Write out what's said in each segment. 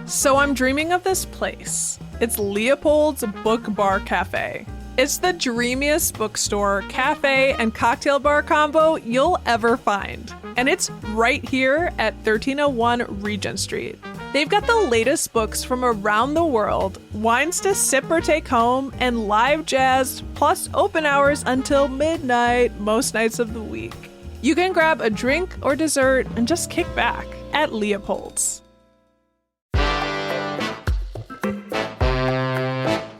So I'm dreaming of this place. It's Leopold's Book Bar Cafe. It's the dreamiest bookstore, cafe, and cocktail bar combo you'll ever find. And it's right here at 1301 Regent Street. They've got the latest books from around the world, wines to sip or take home, and live jazz, plus open hours until midnight most nights of the week. You can grab a drink or dessert and just kick back at Leopold's.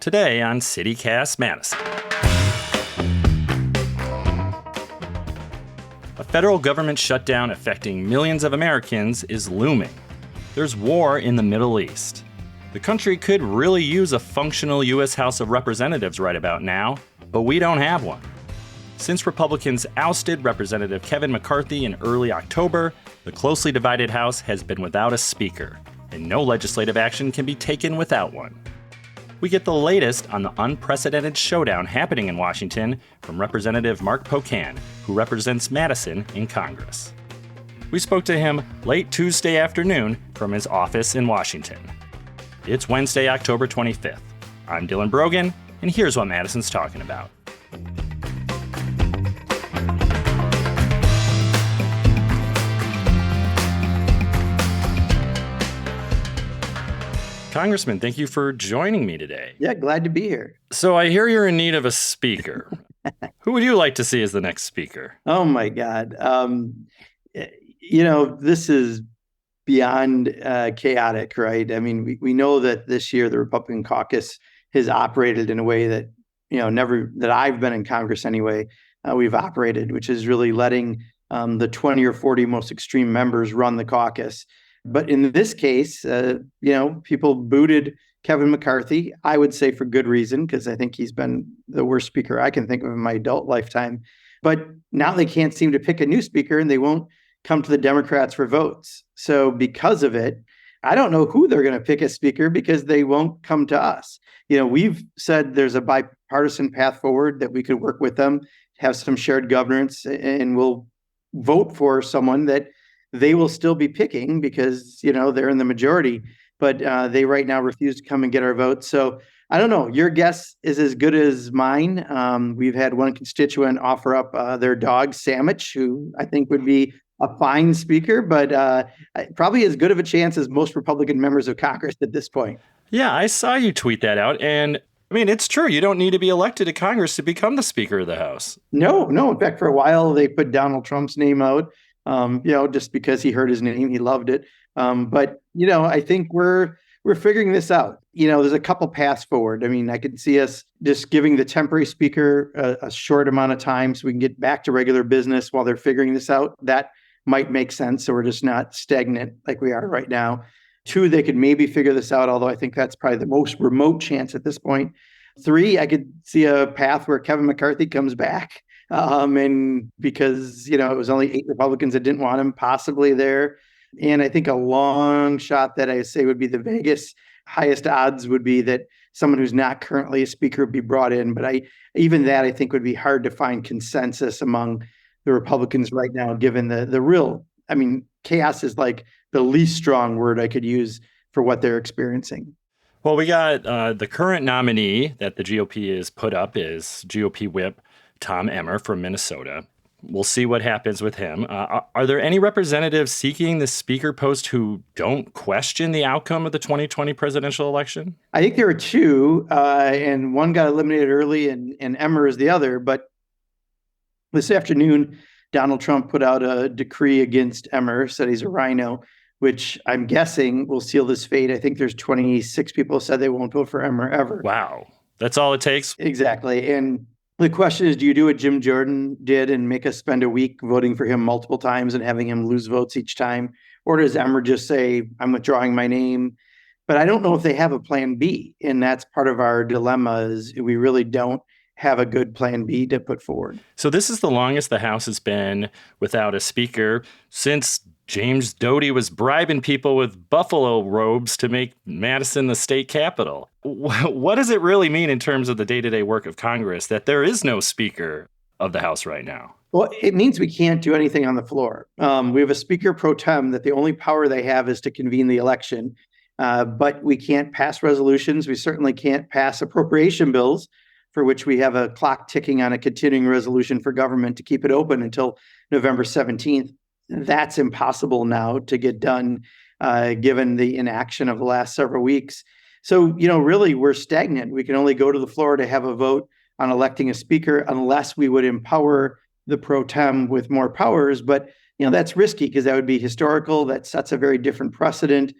Today on CityCast Madison. A federal government shutdown affecting millions of Americans is looming. There's war in the Middle East. The country could really use a functional U.S. House of Representatives right about now, but we don't have one. Since Republicans ousted Representative Kevin McCarthy in early October, the closely divided House has been without a speaker, and no legislative action can be taken without one. We get the latest on the unprecedented showdown happening in Washington from Representative Mark Pocan, who represents Madison in Congress. We spoke to him late Tuesday afternoon from his office in Washington. It's Wednesday, October 25th. I'm Dylan Brogan, and here's what Madison's talking about. Congressman, thank you for joining me today. Yeah, glad to be here. So I hear you're in need of a speaker. Who would you like to see as the next speaker? Oh, my God. This is beyond chaotic, right? I mean, we know that this year the Republican caucus has operated in a way that, never that I've been in Congress anyway, we've operated, which is really letting the 20 or 40 most extreme members run the caucus. But in this case, people booted Kevin McCarthy, I would say for good reason, because I think he's been the worst speaker I can think of in my adult lifetime. But now they can't seem to pick a new speaker, and they won't come to the Democrats for votes. So because of it, I don't know who they're going to pick as speaker because they won't come to us. We've said there's a bipartisan path forward that we could work with them, have some shared governance, and we'll vote for someone that they will still be picking because, they're in the majority, but they right now refuse to come and get our votes. So I don't know. Your guess is as good as mine. We've had one constituent offer up their dog, Sandwich, who I think would be a fine speaker, but probably as good of a chance as most Republican members of Congress at this point. Yeah, I saw you tweet that out. And I mean, it's true. You don't need to be elected to Congress to become the Speaker of the House. No. In fact, for a while, they put Donald Trump's name out. Just because he heard his name, he loved it. But I think we're figuring this out. There's a couple paths forward. I mean, I could see us just giving the temporary speaker a short amount of time so we can get back to regular business while they're figuring this out. That might make sense. So we're just not stagnant like we are right now. 2, they could maybe figure this out, although I think that's probably the most remote chance at this point. 3, I could see a path where Kevin McCarthy comes back. And because, it was only 8 Republicans that didn't want him possibly there. And I think a long shot that I say would be the Vegas highest odds would be that someone who's not currently a speaker would be brought in. But I think would be hard to find consensus among the Republicans right now, given the real, chaos is like the least strong word I could use for what they're experiencing. Well, we got the current nominee that the GOP has put up is GOP whip Tom Emmer from Minnesota. We'll see what happens with him. Are there any representatives seeking the speaker post who don't question the outcome of the 2020 presidential election? I think there are 2, and one got eliminated early, and Emmer is the other. But this afternoon, Donald Trump put out a decree against Emmer, said he's a rhino, which I'm guessing will seal this fate. I think there's 26 people said they won't vote for Emmer ever. Wow. That's all it takes? Exactly. And the question is, do you do what Jim Jordan did and make us spend a week voting for him multiple times and having him lose votes each time? Or does Emmer just say, I'm withdrawing my name? But I don't know if they have a plan B. And that's part of our dilemma is we really don't have a good plan B to put forward. So this is the longest the House has been without a speaker since James Doty was bribing people with buffalo robes to make Madison the state capital. What does it really mean in terms of the day-to-day work of Congress that there is no speaker of the House right now? Well, it means we can't do anything on the floor. We have a speaker pro tem that the only power they have is to convene the election. But we can't pass resolutions. We certainly can't pass appropriation bills, for which we have a clock ticking on a continuing resolution for government to keep it open until November 17th. That's impossible now to get done, given the inaction of the last several weeks. So, really, we're stagnant. We can only go to the floor to have a vote on electing a speaker unless we would empower the pro tem with more powers. But, that's risky because that would be historical. That sets a very different precedent.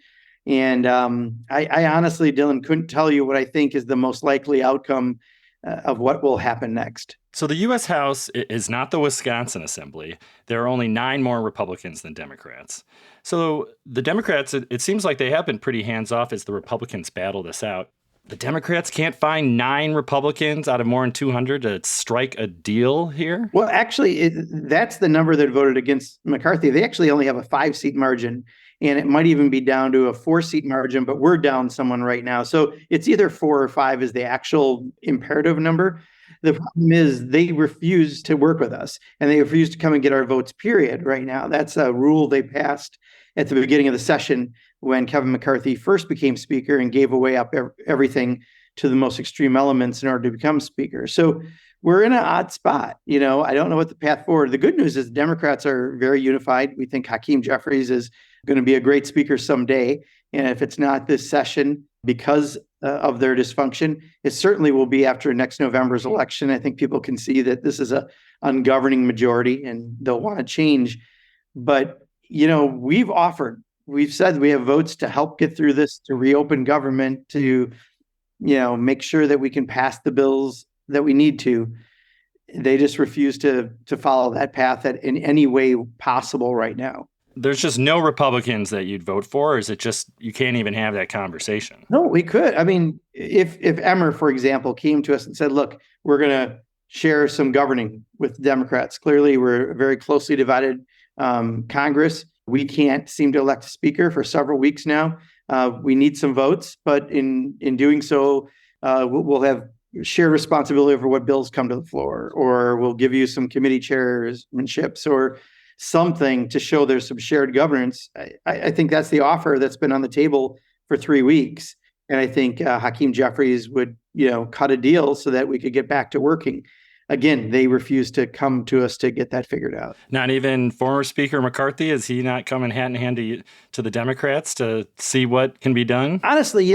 And I honestly, Dylan, couldn't tell you what I think is the most likely outcome of what will happen next. So the U.S. House is not the Wisconsin Assembly. There are only 9 more Republicans than Democrats. So the Democrats, it seems like they have been pretty hands-off as the Republicans battle this out. The Democrats can't find 9 Republicans out of more than 200 to strike a deal here? Well, actually, that's the number that voted against McCarthy. They actually only have a 5-seat margin, and it might even be down to a 4-seat margin, but we're down someone right now. So it's either 4 or 5 is the actual imperative number. The problem is they refuse to work with us, and they refuse to come and get our votes, period, right now. That's a rule they passed at the beginning of the session when Kevin McCarthy first became speaker and gave away up everything to the most extreme elements in order to become speaker. So we're in an odd spot. I don't know what the path forward. The good news is Democrats are very unified. We think Hakeem Jeffries is going to be a great speaker someday. And if it's not this session because of their dysfunction, it certainly will be after next November's election. I think people can see that this is a ungoverning majority and they'll want to change. But, we've said we have votes to help get through this, to reopen government, to, make sure that we can pass the bills that we need to. They just refuse to follow that path in any way possible right now. There's just no Republicans that you'd vote for, or is it just you can't even have that conversation? No, we could. I mean, if Emmer, for example, came to us and said, look, we're going to share some governing with Democrats. Clearly, we're a very closely divided Congress. We can't seem to elect a speaker for several weeks now. We need some votes, but in doing so, we'll have shared responsibility over what bills come to the floor, or we'll give you some committee chairmanships or something to show there's some shared governance. I think that's the offer that's been on the table for 3 weeks. And I think Hakeem Jeffries would, cut a deal so that we could get back to working. Again, they refuse to come to us to get that figured out. Not even former Speaker McCarthy? Is he not coming hand in hand to the Democrats to see what can be done? Honestly,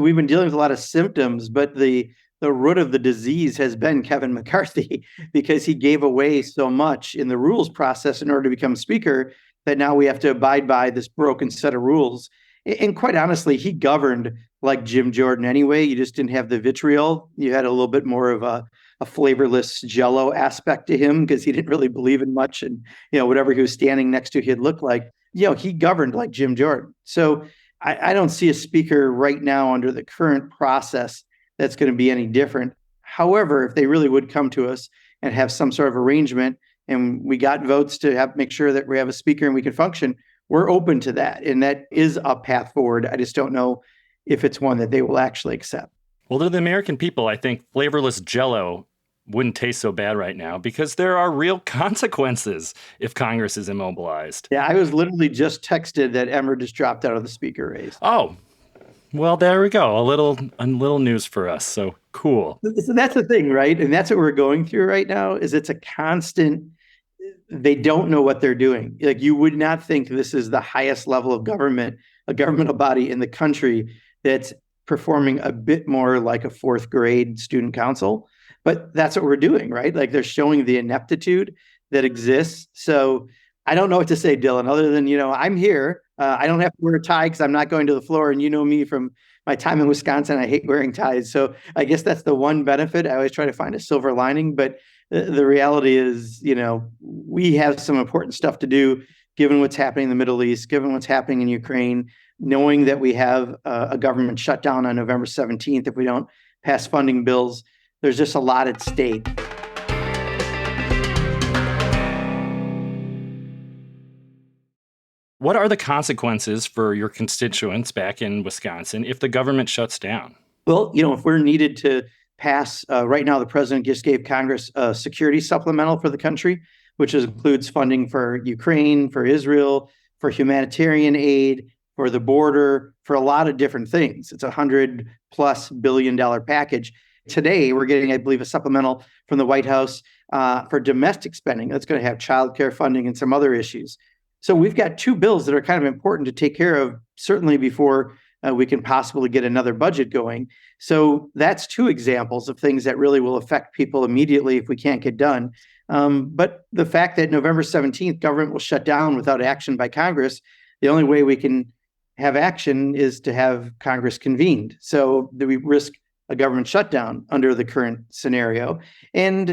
we've been dealing with a lot of symptoms, but the root of the disease has been Kevin McCarthy because he gave away so much in the rules process in order to become speaker that now we have to abide by this broken set of rules. And quite honestly, he governed like Jim Jordan anyway. You just didn't have the vitriol. You had a little bit more of a flavorless jello aspect to him because he didn't really believe in much. And, whatever he was standing next to, he'd look like, he governed like Jim Jordan. So I don't see a speaker right now under the current process that's going to be any different. However, if they really would come to us and have some sort of arrangement and we got votes to make sure that we have a speaker and we can function, we're open to that. And that is a path forward. I just don't know if it's one that they will actually accept. Well, to the American people, I think flavorless jello wouldn't taste so bad right now because there are real consequences if Congress is immobilized. Yeah, I was literally just texted that Emmer just dropped out of the speaker race. Oh, well, there we go. A little news for us. So cool. So that's the thing, right? And that's what we're going through right now is it's a constant, they don't know what they're doing. Like you would not think this is the highest level of government, a governmental body in the country that's performing a bit more like a 4th grade student council, but that's what we're doing, right? Like they're showing the ineptitude that exists. So I don't know what to say, Dylan, other than, I'm here. I don't have to wear a tie because I'm not going to the floor. And you know me from my time in Wisconsin, I hate wearing ties. So I guess that's the one benefit. I always try to find a silver lining, but the reality is, we have some important stuff to do given what's happening in the Middle East, given what's happening in Ukraine, knowing that we have a government shutdown on November 17th if we don't pass funding bills. There's just a lot at stake. What are the consequences for your constituents back in Wisconsin if the government shuts down? Well, if we're needed to pass, right now the president just gave Congress a security supplemental for the country, which includes funding for Ukraine, for Israel, for humanitarian aid, for the border, for a lot of different things. It's $100+ billion package. Today, we're getting, I believe, a supplemental from the White House for domestic spending. That's going to have childcare funding and some other issues. So we've got two bills that are kind of important to take care of, certainly before we can possibly get another budget going. So that's two examples of things that really will affect people immediately if we can't get done. But the fact that November 17th, government will shut down without action by Congress, the only way we can have action is to have Congress convened. So that we risk a government shutdown under the current scenario. And,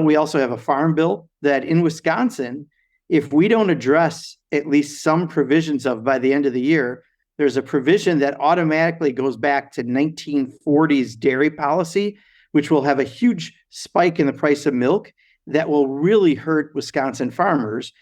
we also have a farm bill that in Wisconsin, if we don't address at least some provisions of by the end of the year, there's a provision that automatically goes back to 1940s dairy policy, which will have a huge spike in the price of milk that will really hurt Wisconsin farmers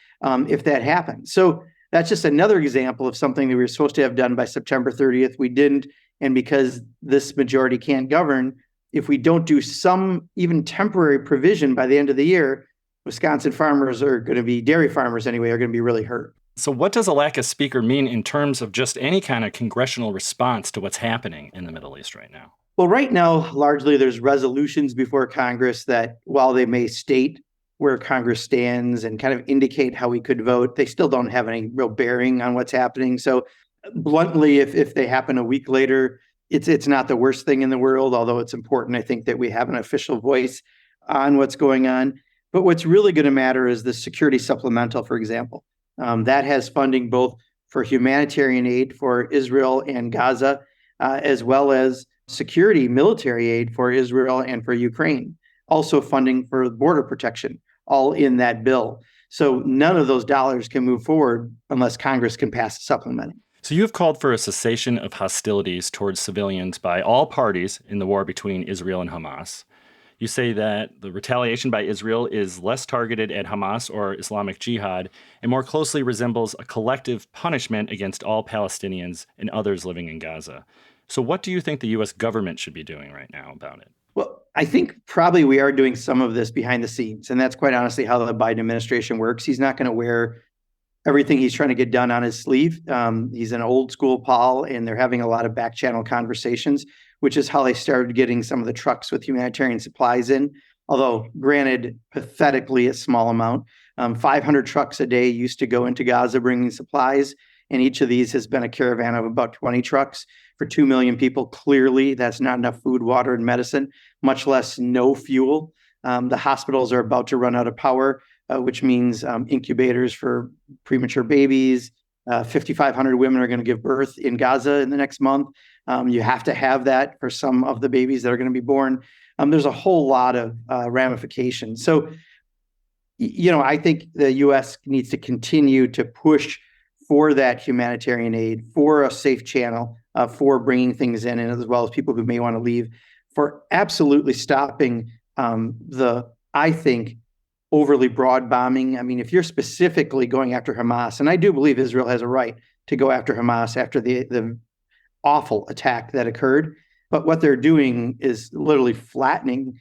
if that happens. So that's just another example of something that we were supposed to have done by September 30th. We didn't. And because this majority can't govern, if we don't do some even temporary provision by the end of the year, Wisconsin farmers are going to be, dairy farmers anyway, are going to be really hurt. So what does a lack of speaker mean in terms of just any kind of congressional response to what's happening in the Middle East right now? Well, right now, largely there's resolutions before Congress that while they may state where Congress stands and kind of indicate how we could vote, they still don't have any real bearing on what's happening. So bluntly, if they happen a week later, it's not the worst thing in the world, although it's important, I think, that we have an official voice on what's going on. But what's really going to matter is the security supplemental, for example. That has funding both for humanitarian aid for Israel and Gaza, as well as security military aid for Israel and for Ukraine. Also funding for border protection, all in that bill. So none of those dollars can move forward unless Congress can pass a supplement. So you have called for a cessation of hostilities towards civilians by all parties in the war between Israel and Hamas. You say that the retaliation by Israel is less targeted at Hamas or Islamic Jihad and more closely resembles a collective punishment against all Palestinians and others living in Gaza. So what do you think the U.S. government should be doing right now about it? Well, I think probably we are doing some of this behind the scenes, and that's quite honestly how the Biden administration works. He's not going to wear everything he's trying to get done on his sleeve. He's an old school Paul, and they're having a lot of back channel conversations, which is how they started getting some of the trucks with humanitarian supplies in, although granted, pathetically a small amount. 500 trucks a day used to go into Gaza bringing supplies, and each of these has been a caravan of about 20 trucks for 2 million people. Clearly, that's not enough food, water, and medicine, much less no fuel. The hospitals are about to run out of power, which means incubators for premature babies. 5,500 women are going to give birth in Gaza in the next month. You have to have that for some of the babies that are going to be born. There's a whole lot of ramifications. So, I think the U.S. needs to continue to push for that humanitarian aid, for a safe channel, for bringing things in, and as well as people who may want to leave, for absolutely stopping I think, overly broad bombing. I mean, if you're specifically going after Hamas, and I do believe Israel has a right to go after Hamas after the awful attack that occurred, but what they're doing is literally flattening,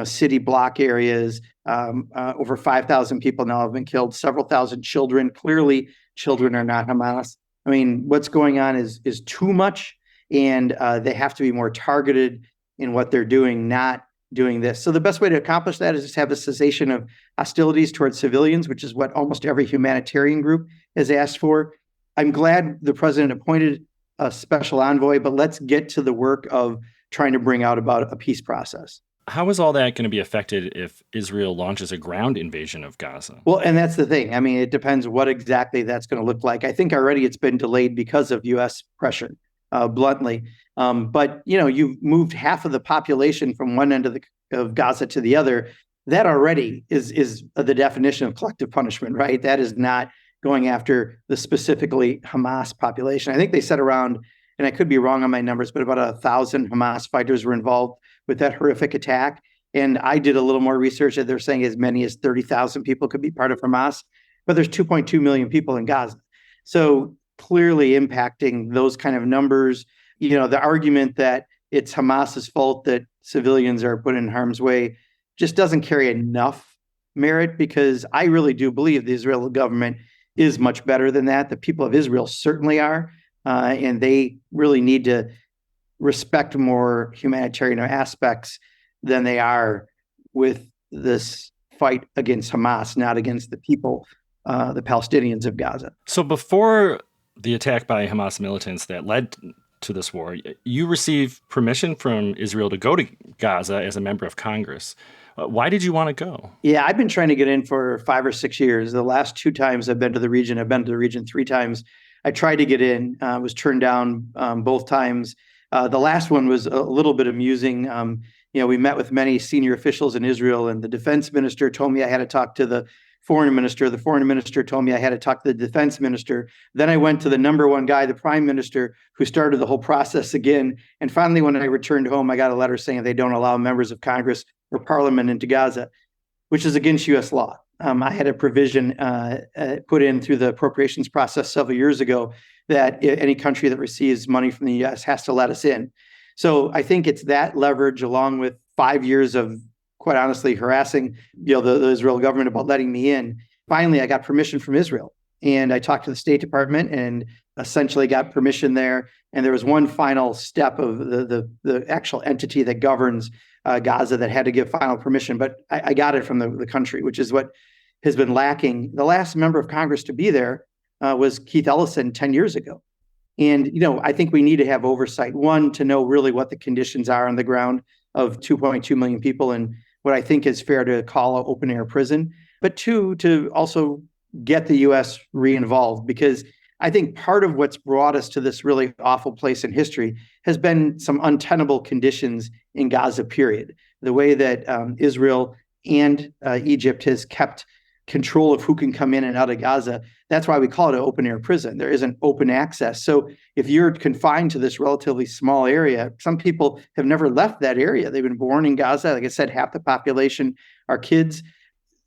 city block areas. Over 5,000 people now have been killed, several thousand children. Clearly, children are not Hamas. I mean, what's going on is too much, and they have to be more targeted in what they're doing, not doing this. So the best way to accomplish that is just have a cessation of hostilities towards civilians, which is what almost every humanitarian group has asked for. I'm glad the president appointed a special envoy, but let's get to the work of trying to bring out about a peace process. How is all that going to be affected if Israel launches a ground invasion of Gaza? Well, and that's the thing. I mean, it depends what exactly that's going to look like. I think already it's been delayed because of U.S. pressure, bluntly. But, you've moved half of the population from one end of Gaza to the other. That already is the definition of collective punishment, right? That is not going after the specifically Hamas population. I think they said around, and I could be wrong on my numbers, but about 1,000 Hamas fighters were involved with that horrific attack. And I did a little more research, and they're saying as many as 30,000 people could be part of Hamas, but there's 2.2 million people in Gaza. So clearly impacting those kind of numbers. The argument that it's Hamas's fault that civilians are put in harm's way just doesn't carry enough merit, because I really do believe the Israeli government is much better than that. The people of Israel certainly are. and they really need to respect more humanitarian aspects than they are with this fight against Hamas, not against the people, the Palestinians of Gaza. So before the attack by Hamas militants that led to this war, you received permission from Israel to go to Gaza as a member of Congress. Why did you want to go? Yeah, I've been trying to get in for 5 or 6 years. The last 2 times I've been to the region, I've been to the region 3 times. I tried to get in, was turned down both times. The last one was a little bit amusing. We met with many senior officials in Israel, and the defense minister told me I had to talk to the foreign minister. The foreign minister told me I had to talk to the defense minister. Then I went to the number one guy, the prime minister, who started the whole process again. And finally, when I returned home, I got a letter saying they don't allow members of Congress or parliament into Gaza, which is against U.S. law. I had a provision put in through the appropriations process several years ago that any country that receives money from the U.S. has to let us in. So I think it's that leverage, along with 5 years of, quite honestly, harassing the Israel government about letting me in. Finally, I got permission from Israel, and I talked to the State Department and essentially got permission there. And there was one final step of the actual entity that governs Gaza that had to give final permission, but I got it from the country, which is what has been lacking. The last member of Congress to be there was Keith Ellison 10 years ago. And, I think we need to have oversight. One, to know really what the conditions are on the ground of 2.2 million people and what I think is fair to call an open air prison. But 2, to also get the U.S. re-involved, because I think part of what's brought us to this really awful place in history has been some untenable conditions in Gaza, period. The way that Israel and Egypt has kept control of who can come in and out of Gaza. That's why we call it an open air prison. There isn't open access. So if you're confined to this relatively small area, some people have never left that area. They've been born in Gaza. Like I said, half the population are kids.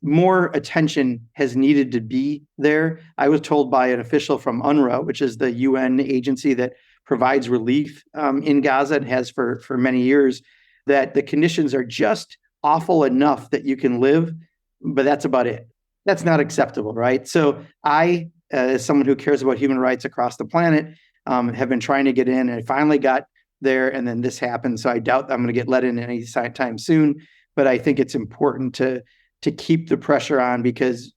More attention has needed to be there. I was told by an official from UNRWA, which is the UN agency that provides relief in Gaza and has for many years, that the conditions are just awful enough that you can live, but that's about it. That's not acceptable, right? So I, as someone who cares about human rights across the planet, have been trying to get in, and I finally got there, and then this happened. So I doubt I'm going to get let in any time soon, but I think it's important to keep the pressure on, because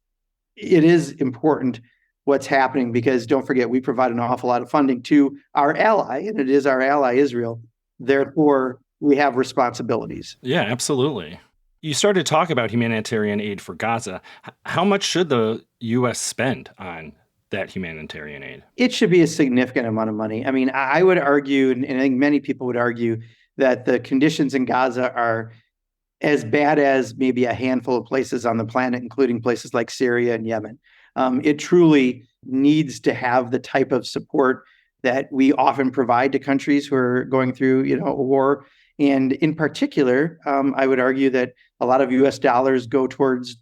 it is important what's happening, because don't forget, we provide an awful lot of funding to our ally, and it is our ally, Israel. Therefore, we have responsibilities. Yeah, absolutely. You started to talk about humanitarian aid for Gaza. How much should the U.S. spend on that humanitarian aid? It should be a significant amount of money. I mean, I would argue, and I think many people would argue, that the conditions in Gaza are as bad as maybe a handful of places on the planet, including places like Syria and Yemen. It truly needs to have the type of support that we often provide to countries who are going through, a war. And in particular, I would argue that a lot of U.S. dollars go towards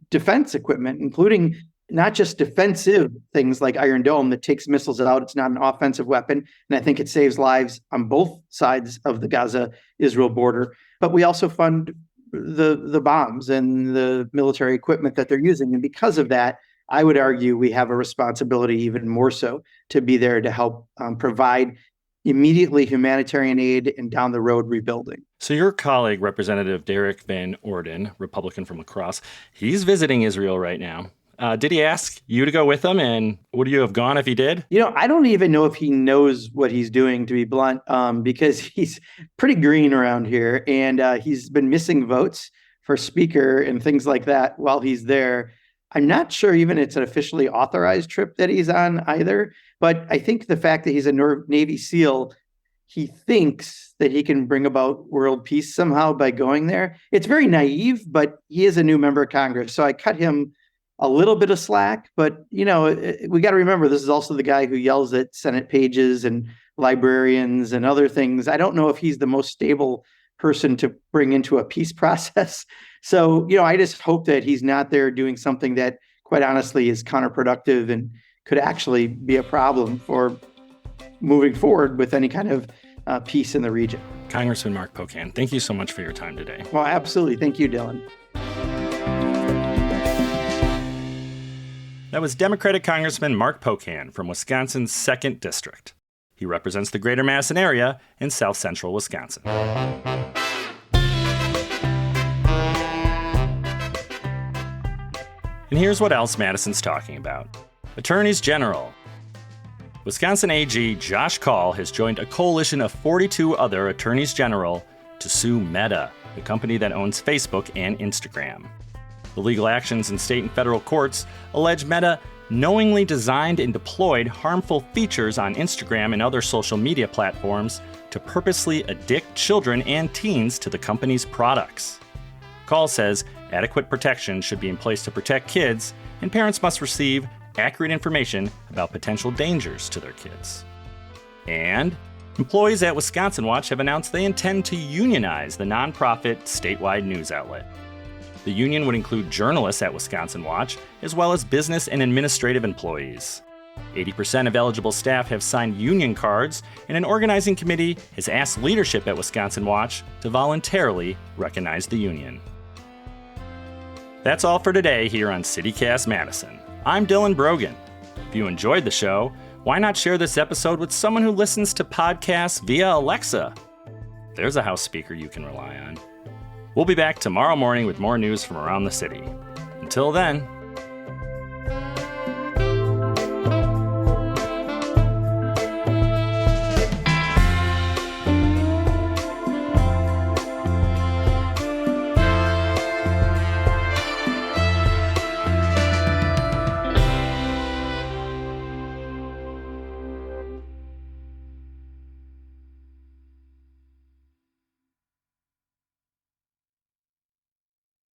defense equipment, including not just defensive things like Iron Dome that takes missiles out. It's not an offensive weapon. And I think it saves lives on both sides of the Gaza-Israel border. But we also fund the bombs and the military equipment that they're using. And because of that, I would argue we have a responsibility even more so to be there to help provide immediately humanitarian aid and down the road rebuilding. So your colleague, Representative Derek Van Orden, Republican from La Crosse, he's visiting Israel right now. Did he ask you to go with him? And would you have gone if he did? I don't even know if he knows what he's doing, to be blunt, because he's pretty green around here. And he's been missing votes for speaker and things like that while he's there. I'm not sure even it's an officially authorized trip that he's on either. But I think the fact that he's a Navy SEAL, he thinks that he can bring about world peace somehow by going there. It's very naive, but he is a new member of Congress. So I cut him a little bit of slack. But, we got to remember, this is also the guy who yells at Senate pages and librarians and other things. I don't know if he's the most stable person to bring into a peace process. So, I just hope that he's not there doing something that, quite honestly, is counterproductive and could actually be a problem for moving forward with any kind of peace in the region. Congressman Mark Pocan, thank you so much for your time today. Well, absolutely. Thank you, Dylan. That was Democratic Congressman Mark Pocan from Wisconsin's 2nd District. He represents the greater Madison area in south central Wisconsin. And here's what else Madison's talking about. Attorneys General. Wisconsin AG Josh Kaul has joined a coalition of 42 other attorneys general to sue Meta, the company that owns Facebook and Instagram. The legal actions in state and federal courts allege Meta knowingly designed and deployed harmful features on Instagram and other social media platforms to purposely addict children and teens to the company's products. Kaul says adequate protection should be in place to protect kids, and parents must receive accurate information about potential dangers to their kids. And employees at Wisconsin Watch have announced they intend to unionize the nonprofit statewide news outlet. The union would include journalists at Wisconsin Watch, as well as business and administrative employees. 80% of eligible staff have signed union cards, and an organizing committee has asked leadership at Wisconsin Watch to voluntarily recognize the union. That's all for today here on CityCast Madison. I'm Dylan Brogan. If you enjoyed the show, why not share this episode with someone who listens to podcasts via Alexa? There's a house speaker you can rely on. We'll be back tomorrow morning with more news from around the city. Until then,